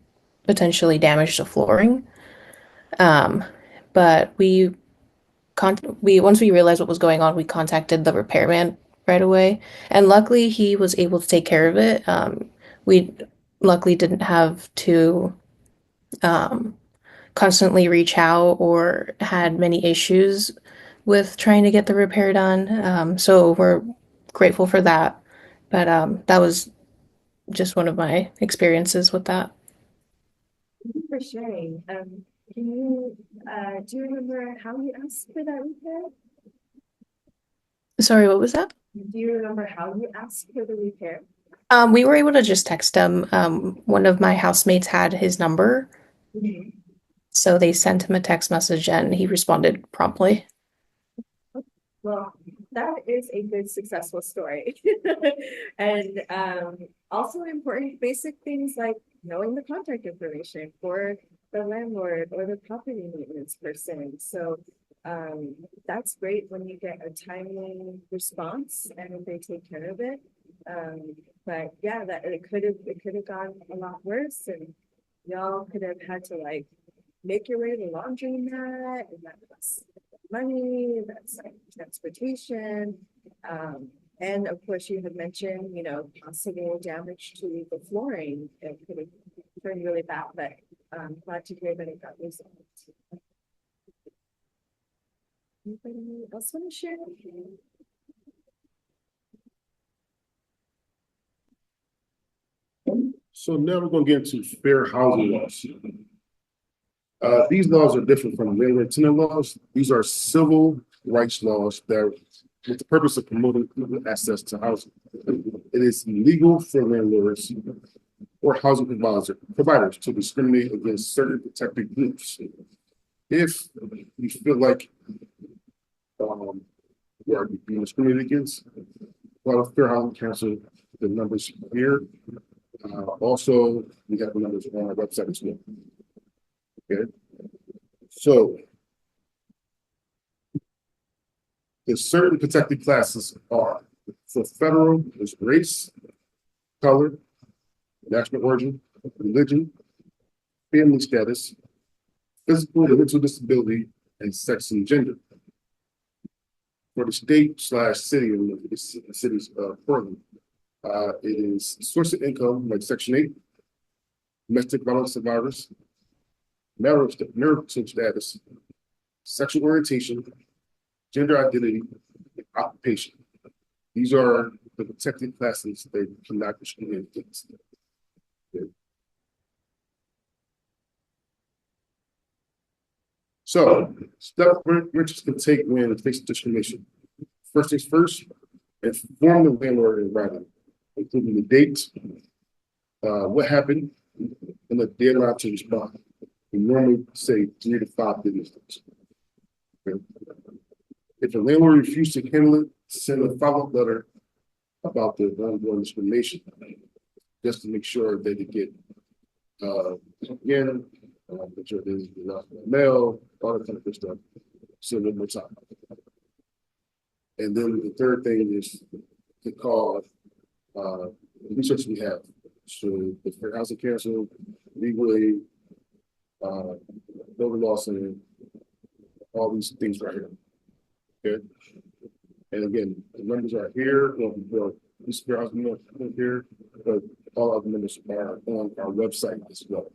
potentially damage the flooring. Um, but we once we realized what was going on, we contacted the repairman right away, and luckily he was able to take care of it. We luckily didn't have to um, constantly reach out or had many issues with trying to get the repair done. So we're grateful for that. But that was just one of my experiences with that. Thank you for sharing. Can you, do you remember how you asked for that repair? Sorry, what was that? Do you remember how you asked for the repair? We were able to just text him. One of my housemates had his number, so they sent him a text message and he responded promptly. Well, that is a good successful story. And also important basic things like knowing the contact information for the landlord or the property maintenance person. So that's great when you get a timely response and they take care of it. But yeah, that it could have gone a lot worse, and y'all could have had to like make your way to the laundromat, and that's money, that's like transportation. And of course you had mentioned, possible damage to the flooring. It could have turned really bad, but glad to hear that it got resolved. Anybody else want to share? So now we're gonna get into fair housing laws. These laws are different from landlord tenant laws. These are civil rights laws that, with the purpose of promoting access to housing. It is illegal for landlords or housing providers to discriminate against certain protected groups. If you feel like you are being discriminated against, well, Fair Housing Council, the numbers here. Also, we have the numbers on our website as well. Okay, so the certain protected classes are for federal is race, color, national origin, religion, family status, physical and mental disability, and sex and gender. For the state/city and the cities of Portland, it is source of income like Section 8, domestic violence survivors, marital status, sexual orientation, gender identity, and occupation. These are the protected classes that cannot discriminate against. Okay. So, steps renters can take when facing discrimination. First things first, inform the landlord in writing, including the date, what happened, and the deadline to respond. We normally say 3 to 5 business days. Okay. If the landlord refuses to handle it, send a follow-up letter about the ongoing discrimination, just to make sure that they get again, make sure there's enough mail, all that kind of good stuff. Send it more time. And then the third thing is to call the resources we have. So the Fair Housing Council, Legal Aid, Building Law Center, all these things right here. Okay. And again, the numbers are here. This Fair Housing here, but all of the numbers are on our website as well.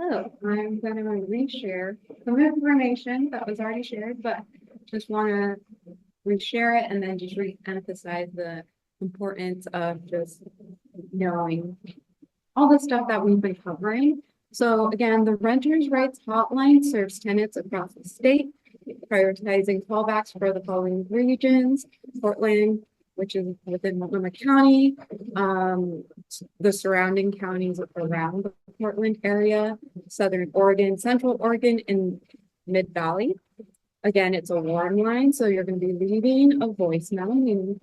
So I'm gonna reshare some information that was already shared, but just wanna reshare it and then just re-emphasize the importance of just knowing all the stuff that we've been covering. So again, the Renters' Rights Hotline serves tenants across the state, prioritizing callbacks for the following regions: Portland, which is within Multnomah County, the surrounding counties around the Portland area, Southern Oregon, Central Oregon, and Mid-Valley. Again, it's a warm line, so you're going to be leaving a voicemail,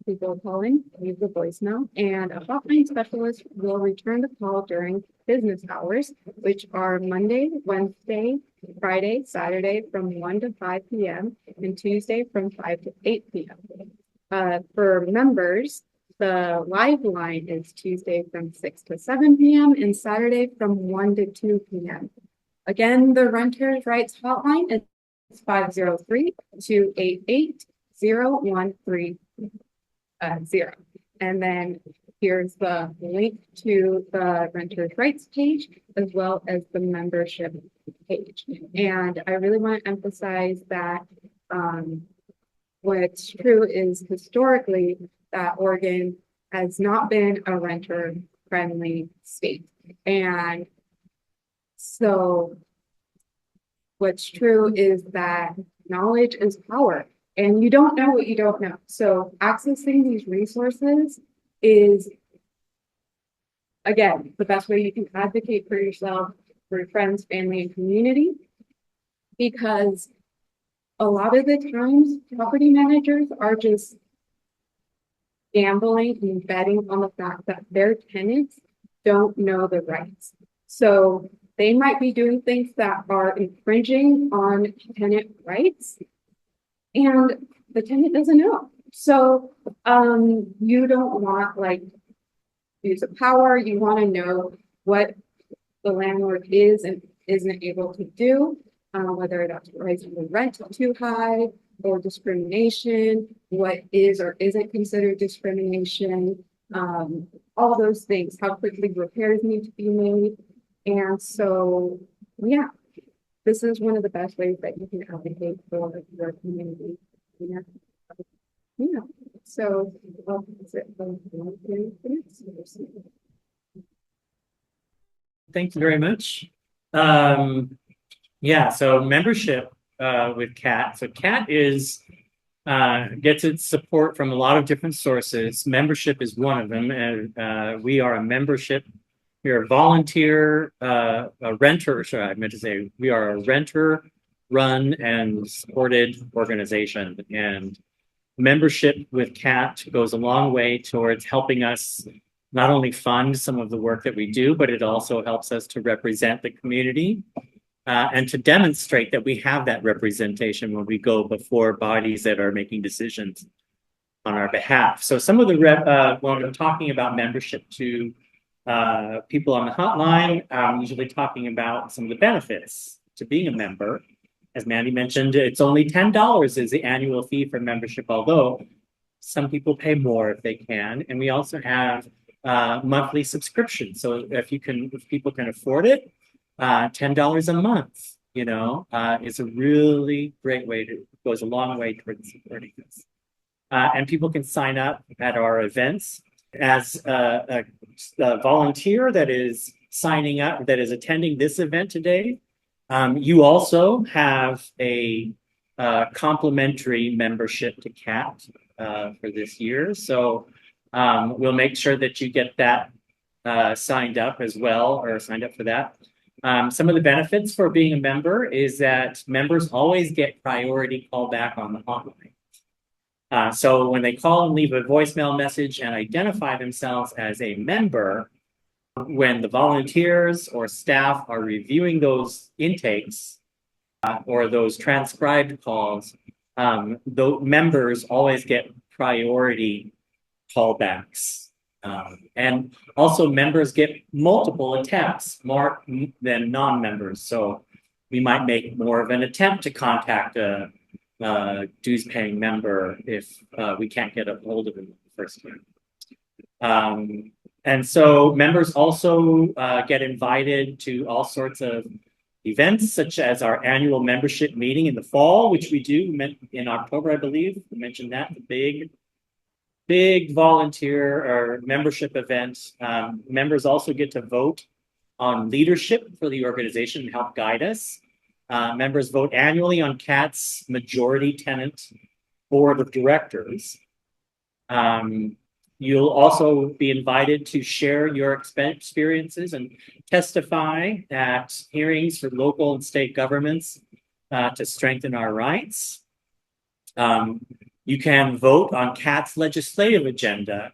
people calling, leave the voicemail, and a hotline specialist will return the call during business hours, which are Monday, Wednesday, Friday, Saturday from 1 to 5 p.m. and Tuesday from 5 to 8 p.m. For members, the live line is Tuesday from 6 to 7 p.m. and Saturday from 1 to 2 p.m. Again, the Renters' Rights Hotline is 503-288-0130. And then here's the link to the Renters' Rights page as well as the membership page. And I really want to emphasize that what's true is historically that Oregon has not been a renter-friendly state. And so what's true is that knowledge is power, and you don't know what you don't know. So accessing these resources is, again, the best way you can advocate for yourself, for your friends, family, and community, because a lot of the times property managers are just gambling and betting on the fact that their tenants don't know the rights. So they might be doing things that are infringing on tenant rights, and the tenant doesn't know. So you don't want use of power. You want to know what the landlord is and isn't able to do, whether that's raising the rent too high or discrimination, what is or isn't considered discrimination, all those things, how quickly repairs need to be made. And so, yeah, this is one of the best ways that you can advocate for your community. So Thank you very much. So membership with CAT. So CAT gets its support from a lot of different sources. Membership is one of them, and we are a membership. We are a volunteer, a renter. Sorry, I meant to say we are a renter-run and supported organization. And membership with CAT goes a long way towards helping us not only fund some of the work that we do, but it also helps us to represent the community and to demonstrate that we have that representation when we go before bodies that are making decisions on our behalf. So some of the when I'm talking about membership to people on the hotline, I'm usually talking about some of the benefits to being a member. As Mandy mentioned, it's only $10 is the annual fee for membership, although some people pay more if they can. And we also have monthly subscription. So if people can afford it, $10 a month, is a really great way goes a long way towards supporting this. And people can sign up at our events as a volunteer that is signing up, that is attending this event today. You also have a complimentary membership to CAT for this year. So we'll make sure that you get that signed up as well, or signed up for that. Some of the benefits for being a member is that members always get priority callback on the hotline. So when they call and leave a voicemail message and identify themselves as a member, when the volunteers or staff are reviewing those intakes or those transcribed calls, the members always get priority callbacks. And also members get multiple attempts, more than non-members. So we might make more of an attempt to contact a dues paying member if we can't get a hold of them the first time. And so members also get invited to all sorts of events, such as our annual membership meeting in the fall, which we do in October, I believe. I mentioned that, the big volunteer or membership event. Members also get to vote on leadership for the organization and help guide us. Members vote annually on CAT's majority tenant board of directors. You'll also be invited to share your experiences and testify at hearings for local and state governments to strengthen our rights. You can vote on CAT's legislative agenda,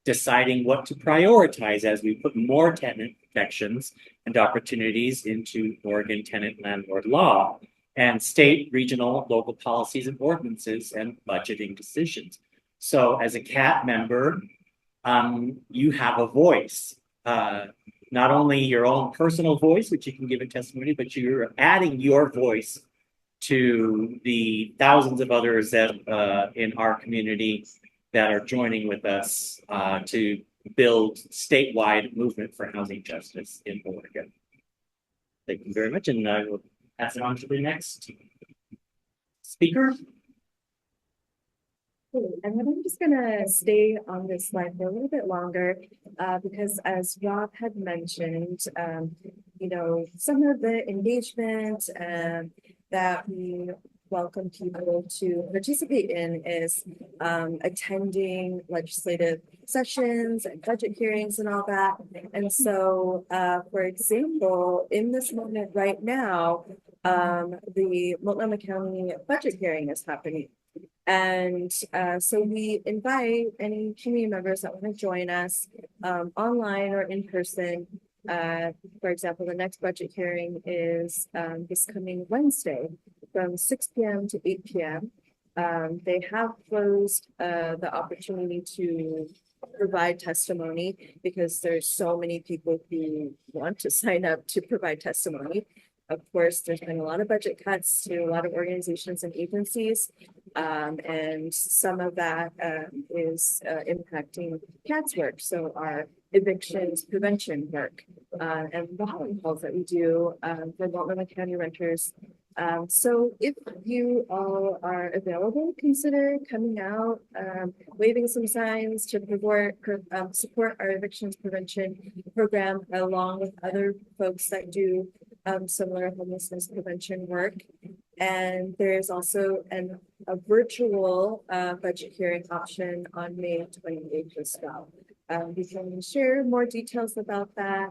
deciding what to prioritize as we put more tenant protections and opportunities into Oregon tenant landlord law and state, regional, local policies and ordinances and budgeting decisions. So as a CAT member, you have a voice, not only your own personal voice, which you can give a testimony, but you're adding your voice to the thousands of others that in our community that are joining with us to build statewide movement for housing justice in Oregon. Thank you very much, and I will pass it on to the next speaker. And then I'm just gonna stay on this slide for a little bit longer, because as Rob had mentioned, you know, some of the engagement that we welcome people to participate in is attending legislative sessions and budget hearings and all that. And so, for example, in this moment right now, the Multnomah County budget hearing is happening. And so we invite any community members that want to join us online or in person. For example, the next budget hearing is this coming Wednesday from 6 p.m. to 8 p.m. They have closed the opportunity to provide testimony because there's so many people who want to sign up to provide testimony. Of course, there's been a lot of budget cuts to a lot of organizations and agencies, and some of that is impacting CAT's work. So our evictions prevention work and the housing calls that we do for Multnomah County renters. So if you all are available, consider coming out, waving some signs to support our evictions prevention program, along with other folks that do similar homelessness prevention work. And there's also a virtual budget hearing option on May 28th as well. We can share more details about that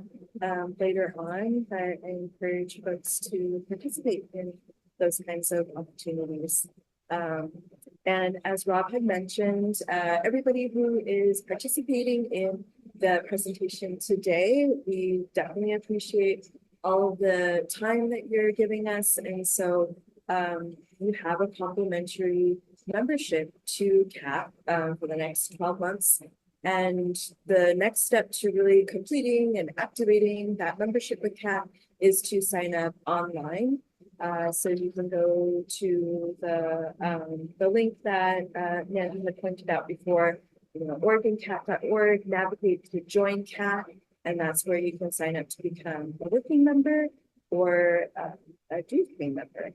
later on, but I encourage folks to participate in those kinds of opportunities. And as Rob had mentioned, everybody who is participating in the presentation today, we definitely appreciate all of the time that you're giving us. And so you have a complimentary membership to CAT for the next 12 months. And the next step to really completing and activating that membership with CAT is to sign up online. So you can go to the link that Nancy had pointed out before, you know, OregonCat.org, navigate to join CAT, and that's where you can sign up to become a working member or a duty member.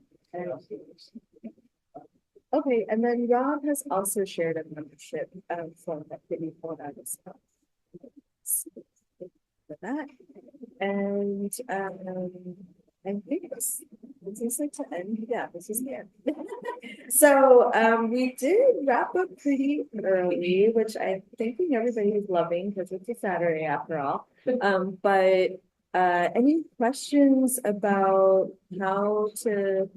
Okay, and then Rob has also shared a membership form that we pulled out as well. For that, and I think this is like to end. Yeah, this is the end. So we did wrap up pretty early, which I'm thinking everybody is loving because it's a Saturday after all. But any questions about how to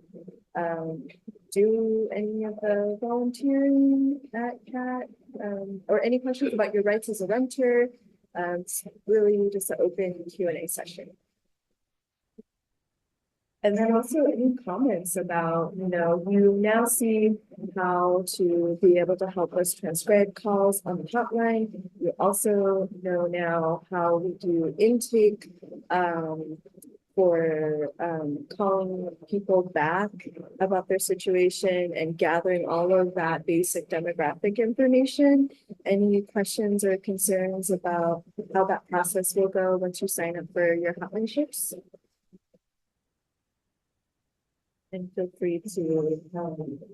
do any of the volunteering at CAT, or any questions about your rights as a renter? It's really just an open Q&A session. And then also any comments about, you know, you now see how to be able to help us transcribe calls on the hotline. You also know now how we do intake for calling people back about their situation and gathering all of that basic demographic information. Any questions or concerns about how that process will go once you sign up for your hotline shifts? And feel free to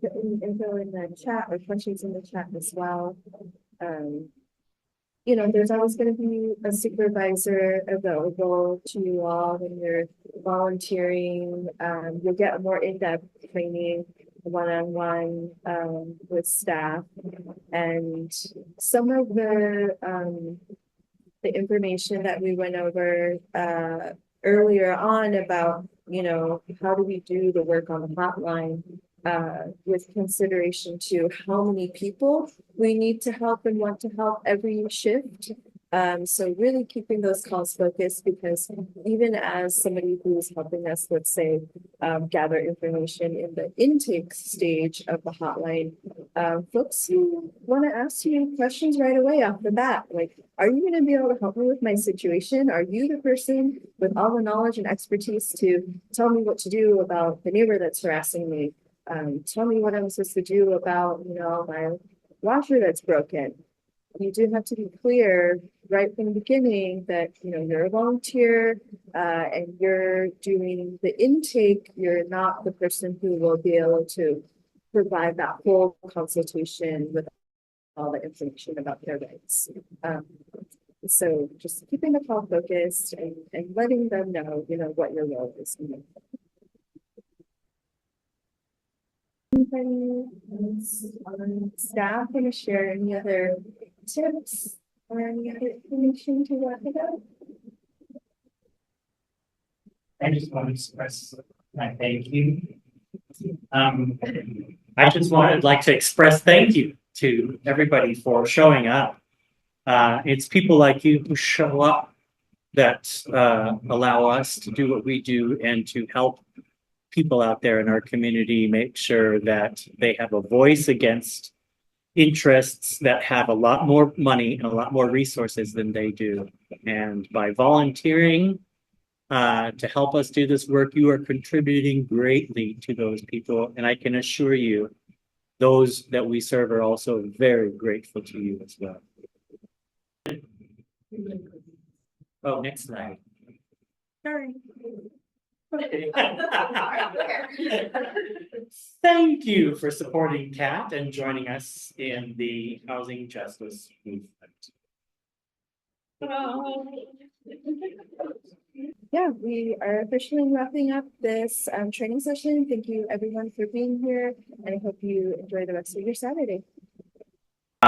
put any info in the chat or questions in the chat as well. You know, there's always going to be a supervisor available to you all when you're volunteering. You'll get more in-depth training one-on-one with staff, and some of the information that we went over earlier on about, you know, how do we do the work on the hotline with consideration to how many people we need to help and want to help every shift. So really keeping those calls focused, because even as somebody who is helping us, let's say, gather information in the intake stage of the hotline, folks who want to ask you questions right away off the bat, like, are you going to be able to help me with my situation? Are you the person with all the knowledge and expertise to tell me what to do about the neighbor that's harassing me? Tell me what I'm supposed to do about, you know, my washer that's broken. You do have to be clear right from the beginning that, you know, you're a volunteer and you're doing the intake. You're not the person who will be able to provide that whole consultation with all the information about their rights. So just keeping the call focused and letting them know, you know, what your role is. Anybody else on staff want to share any other tips or any other information to wrap it up? I just want to express my thank you. I just wanted like to express thank you to everybody for showing up. It's people like you who show up that allow us to do what we do and to help people out there in our community make sure that they have a voice against interests that have a lot more money and a lot more resources than they do. And by volunteering to help us do this work, you are contributing greatly to those people. And I can assure you, those that we serve are also very grateful to you as well. Oh, next slide. Sorry. Thank you for supporting CAT and joining us in the housing justice movement. Yeah, we are officially wrapping up this training session. Thank you everyone for being here, and I hope you enjoy the rest of your Saturday.